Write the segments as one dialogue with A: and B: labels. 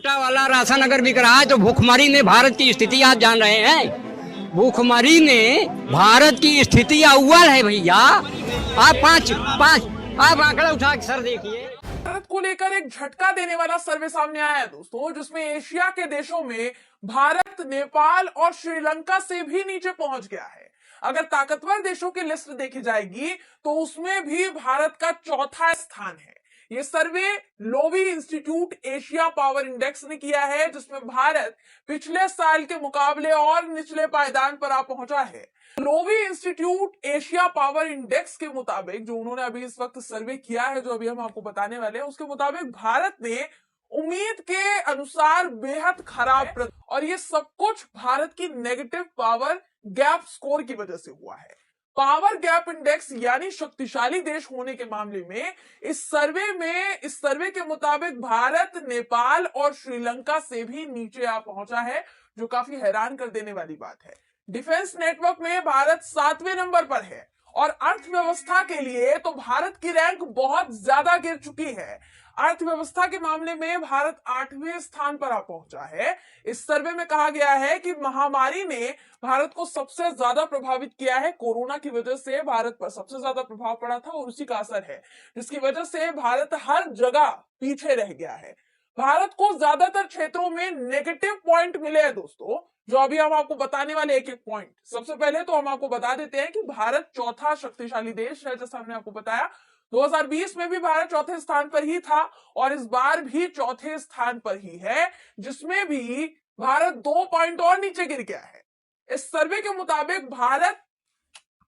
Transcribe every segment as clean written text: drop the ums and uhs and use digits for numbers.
A: छोटा वाला राशन अगर बिक रहा है तो भूखमरी ने भारत की स्थिति आप जान रहे हैं। भूखमरी ने भारत की स्थिति अव्वल है भैया। आप पांच पांच आप आंकड़ा उठा के सर देखिए।
B: भारत को लेकर एक झटका देने वाला सर्वे सामने आया है दोस्तों, जिसमें एशिया के देशों में भारत नेपाल और श्रीलंका से भी नीचे पहुंच गया है। अगर ताकतवर देशों की लिस्ट देखी जाएगी तो उसमें भी भारत का चौथा स्थान है। ये survey Lowy Institute Asia Power Index ने किया है, जिसमें भारत पिछले साल के मुकाबले और निचले पायदान पर आ पहुंचा है। Loewi Institute Asia Power index के मुताबिक, जो उन्होंने अभी इस वक्त सर्वे किया है, जो अभी हम आपको बताने वाले हैं, उसके मुताबिक भारत ने उम्मीद के अनुसार बेहद खराब और ये सब कुछ भारत की नेगेटिव पावर गैप स्कोर की वजह से हुआ है। पावर गैप इंडेक्स यानी शक्तिशाली देश होने के मामले में इस सर्वे के मुताबिक भारत नेपाल और श्रीलंका से भी नीचे आ पहुंचा है, जो काफी हैरान कर देने वाली बात है। डिफेंस नेटवर्क में भारत 7वें नंबर पर है और अर्थव्यवस्था के लिए तो भारत की रैंक बहुत ज्यादा गिर चुकी है। अर्थव्यवस्था के मामले में भारत 8वें स्थान पर आ पहुंचा है। इस सर्वे में कहा गया है कि महामारी ने भारत को सबसे ज्यादा प्रभावित किया है। कोरोना की वजह से भारत पर सबसे ज्यादा प्रभाव पड़ा था और उसी का असर है, जिसकी वजह से भारत हर जगह पीछे रह गया है। भारत को ज्यादातर क्षेत्रों में नेगेटिव पॉइंट मिले हैं दोस्तों, जो अभी हम आपको बताने वाले एक एक पॉइंट। सबसे पहले तो हम आपको बता देते हैं कि भारत चौथा शक्तिशाली देश है। जैसा हमने आपको बताया, 2020 में भी भारत चौथे स्थान पर ही था और इस बार भी चौथे स्थान पर ही है, जिसमें भी भारत 2 पॉइंट और नीचे गिर गया है। इस सर्वे के मुताबिक भारत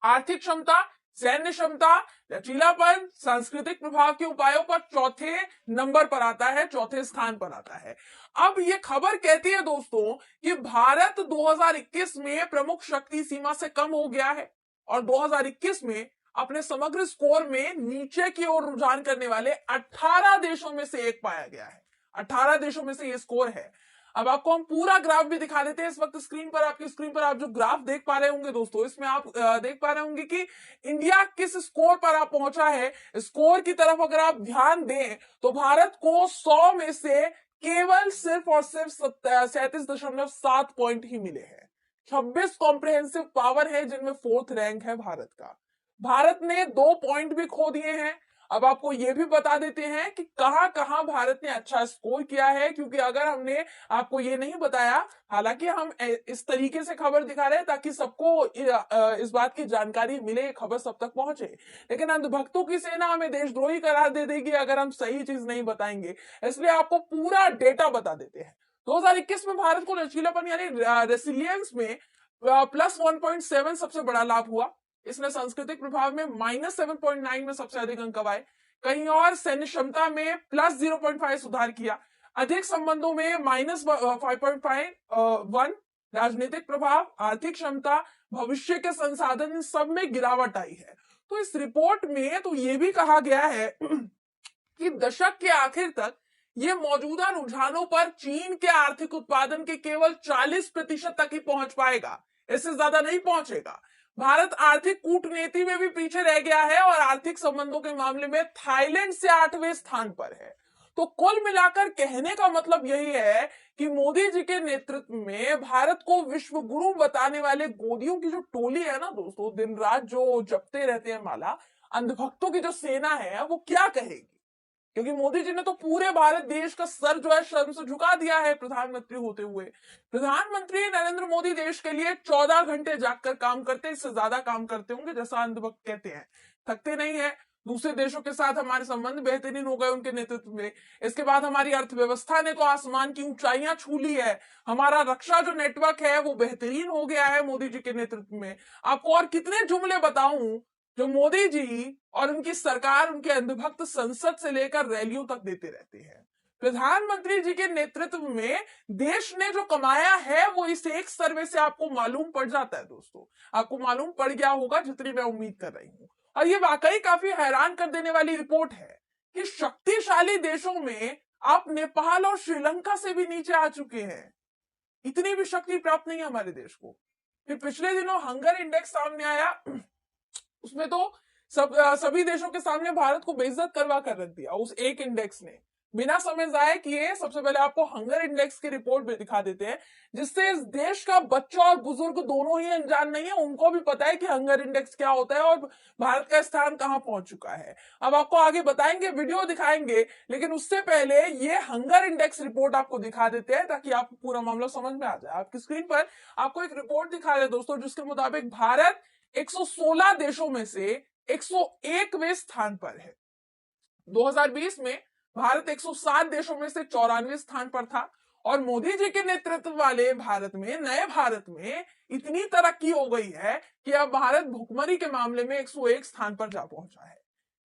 B: आर्थिक क्षमता, सैन्य क्षमता, लचीलापन, सांस्कृतिक प्रभाव के उपायों पर चौथे नंबर पर आता है, चौथे स्थान पर आता है। अब ये खबर कहती है दोस्तों कि भारत 2021 में प्रमुख शक्ति सीमा से कम हो गया है और 2021 में अपने समग्र स्कोर में नीचे की ओर रुझान करने वाले 18 देशों में से एक पाया गया है। 18 देशों में से ये स्कोर है। अब आपको हम पूरा ग्राफ भी दिखा देते हैं। इस वक्त आपकी स्क्रीन पर आप जो ग्राफ देख पा रहे होंगे दोस्तों, इसमें आप देख पा रहे होंगे कि इंडिया किस स्कोर पर आप पहुंचा है। स्कोर की तरफ अगर आप ध्यान दें तो भारत को 100 में से केवल सिर्फ और सिर्फ 37.7 पॉइंट ही मिले हैं। 26 कॉम्प्रिहेंसिव पावर है, जिनमें 4th रैंक है भारत का। भारत ने 2 पॉइंट भी खो दिए हैं। अब आपको यह भी बता देते हैं कि कहां कहां भारत ने अच्छा स्कोर किया है, क्योंकि अगर हमने आपको ये नहीं बताया, हालांकि हम इस तरीके से खबर दिखा रहे हैं ताकि सबको इस बात की जानकारी मिले, खबर सब तक पहुंचे, लेकिन अंधभक्तों की सेना हमें देशद्रोही करार दे देगी अगर हम सही चीज नहीं बताएंगे। इसलिए आपको पूरा डेटा बता देते हैं। 2021 में भारत को लचीलापन यानी रेसिलियंस में +1.7 सबसे बड़ा लाभ हुआ। इसने सांस्कृतिक प्रभाव में -7.9 में सबसे अधिक अंक कमाए। कहीं और सैन्य क्षमता में +0.5 सुधार किया। अधिक संबंधों में -5.51। राजनीतिक प्रभाव, आर्थिक क्षमता, भविष्य के संसाधन, इन सब में गिरावट आई है। तो इस रिपोर्ट में तो ये भी कहा गया है कि दशक के आखिर तक ये मौजूदा रुझानों पर चीन के आर्थिक उत्पादन के केवल 40% तक ही पहुंच पाएगा, इससे ज्यादा नहीं पहुंचेगा। भारत आर्थिक कूटनीति में भी पीछे रह गया है और आर्थिक संबंधों के मामले में थाईलैंड से 8वें स्थान पर है। तो कुल मिलाकर कहने का मतलब यही है कि मोदी जी के नेतृत्व में भारत को विश्व गुरु बताने वाले गोदियों की जो टोली है ना दोस्तों, दिन रात जो जपते रहते हैं माला, अंधभक्तों की जो सेना है, वो क्या कहेगी, क्योंकि मोदी जी ने तो पूरे भारत देश का सर जो है शर्म से झुका दिया है प्रधानमंत्री होते हुए। प्रधानमंत्री नरेंद्र मोदी देश के लिए 14 घंटे जागकर काम करते, इससे ज्यादा काम करते होंगे, जैसा अंधभक्त कहते हैं, थकते नहीं है। दूसरे देशों के साथ हमारे संबंध बेहतरीन हो गए उनके नेतृत्व में। इसके बाद हमारी अर्थव्यवस्था ने तो आसमान की ऊंचाइयां छू ली है। हमारा रक्षा जो नेटवर्क है वो बेहतरीन हो गया है मोदी जी के नेतृत्व में। आपको और कितने जुमले बताऊं जो मोदी जी और उनकी सरकार, उनके अंधभक्त संसद से लेकर रैलियों तक देते रहते हैं। प्रधानमंत्री जी के नेतृत्व में देश ने जो कमाया है वो इस एक सर्वे से आपको मालूम पड़ जाता है दोस्तों। आपको मालूम पड़ गया होगा, जितनी मैं उम्मीद कर रही हूं। और ये वाकई काफी हैरान कर देने वाली रिपोर्ट है कि शक्तिशाली देशों में आप नेपाल और श्रीलंका से भी नीचे आ चुके हैं। इतनी भी शक्ति प्राप्त नहीं है हमारे देश को। फिर पिछले दिनों हंगर इंडेक्स सामने आया, उसमें तो सभी देशों के सामने भारत को बेइज्जत करवा कर रख दिया उस एक इंडेक्स ने। बिना समय जाए किए सबसे पहले आपको हंगर इंडेक्स की रिपोर्ट भी दिखा देते हैं, जिससे इस देश का बच्चा और बुजुर्ग दोनों ही अनजान नहीं है, उनको भी पता है कि हंगर इंडेक्स क्या होता है और भारत का स्थान कहां पहुंच चुका है। अब आपको आगे बताएंगे, वीडियो दिखाएंगे, लेकिन उससे पहले ये हंगर इंडेक्स रिपोर्ट आपको दिखा देते हैं ताकि आपको पूरा मामला समझ में आ जाए। आपकी स्क्रीन पर आपको एक रिपोर्ट दिखा रहे दोस्तों, जिसके मुताबिक भारत 116 देशों में से 101वें स्थान पर है। 2020 में भारत 107 देशों में से 94 स्थान पर था और मोदी जी के नेतृत्व वाले भारत में, नए भारत में इतनी तरक्की हो गई है कि अब भारत भुखमरी के मामले में 101 स्थान पर जा पहुंचा है।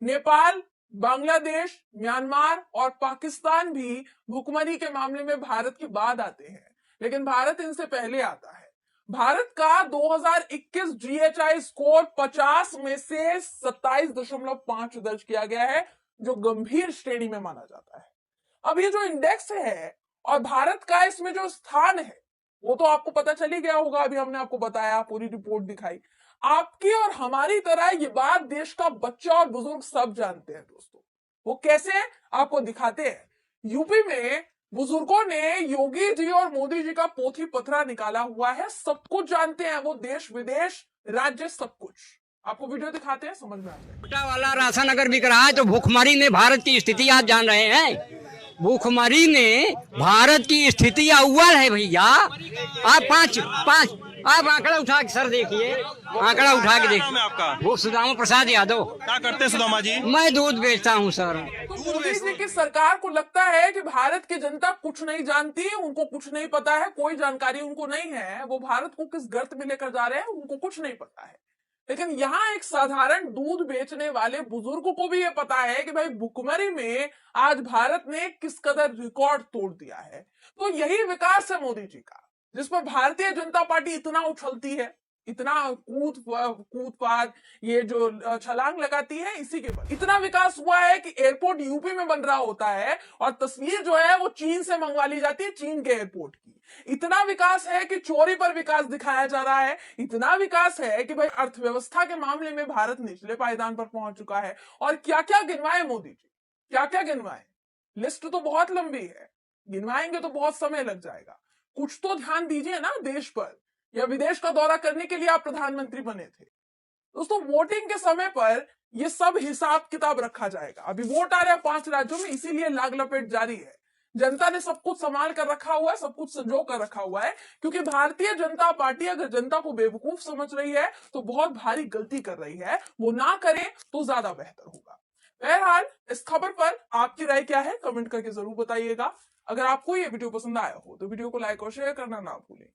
B: नेपाल, बांग्लादेश, म्यांमार और पाकिस्तान भी भुखमरी के मामले में भारत के बाद आते हैं, लेकिन भारत इनसे पहले आता है। भारत का 2021 जीएचआई स्कोर 50 में से 27.5 दर्ज किया गया है, जो गंभीर श्रेणी में माना जाता है। अब ये जो इंडेक्स है और भारत का इसमें जो स्थान है वो तो आपको पता चल ही गया होगा, अभी हमने आपको बताया, पूरी रिपोर्ट दिखाई। आपकी और हमारी तरह ये बात देश का बच्चा और बुजुर्ग सब जानते हैं दोस्तों। वो कैसे, आपको दिखाते हैं। यूपी में बुजुर्गों ने योगी जी और मोदी जी का पोथी पथरा निकाला हुआ है, सब कुछ जानते हैं वो, देश विदेश राज्य सब कुछ। आपको वीडियो दिखाते हैं, समझ में आ जाएगा।
A: छोटा वाला राशन अगर बिक रहा है तो भूखमरी ने भारत की स्थिति आप जान रहे हैं। भूखमरी ने भारत की स्थिति अव्वल है भैया। आप पांच आप आंकड़ा उठा के सर देखिए, आंकड़ा उठा के देखिए।
C: आपका
A: वो सुदामा प्रसाद यादव।
C: क्या करते हैं सुदामा जी?
A: मैं दूध बेचता हूँ सर।
B: तो मोदी जी की सरकार को लगता है कि भारत की जनता कुछ नहीं जानती, उनको कुछ नहीं पता है, कोई जानकारी उनको नहीं है, वो भारत को किस गर्त में लेकर जा रहे हैं उनको कुछ नहीं पता है। लेकिन यहाँ एक साधारण दूध बेचने वाले बुजुर्ग को भी ये पता है कि भाई भुखमरी में आज भारत ने किस कदर रिकॉर्ड तोड़ दिया है। तो यही विकास है मोदी जी का, जिस पर भारतीय जनता पार्टी इतना उछलती है, इतना कूद फाद, ये जो छलांग लगाती है, इसी के बाद इतना विकास हुआ है कि एयरपोर्ट यूपी में बन रहा होता है और तस्वीर जो है वो चीन से मंगवा ली जाती है, चीन के एयरपोर्ट की। इतना विकास है कि चोरी पर विकास दिखाया जा रहा है। इतना विकास है कि भाई अर्थव्यवस्था के मामले में भारत निचले पायदान पर पहुंच चुका है। और क्या क्या गिनवाए मोदी जी, क्या क्या गिनवाए, लिस्ट तो बहुत लंबी है, गिनवाएंगे तो बहुत समय लग जाएगा। कुछ तो ध्यान दीजिए ना देश पर, या विदेश का दौरा करने के लिए आप प्रधानमंत्री बने थे दोस्तों। वोटिंग के समय पर ये सब हिसाब किताब रखा जाएगा। अभी वोट आ रहे हैं 5 राज्यों में, इसीलिए लाग लपेट जारी है। जनता ने सब कुछ संभाल कर रखा हुआ है, सब कुछ संजो कर रखा हुआ है, क्योंकि भारतीय जनता पार्टी अगर जनता को बेवकूफ समझ रही है तो बहुत भारी गलती कर रही है। वो ना करे तो ज्यादा बेहतर होगा। बहरहाल इस खबर पर आपकी राय क्या है, कमेंट करके जरूर बताइएगा। अगर आपको ये वीडियो पसंद आया हो तो वीडियो को लाइक और शेयर करना ना भूलें।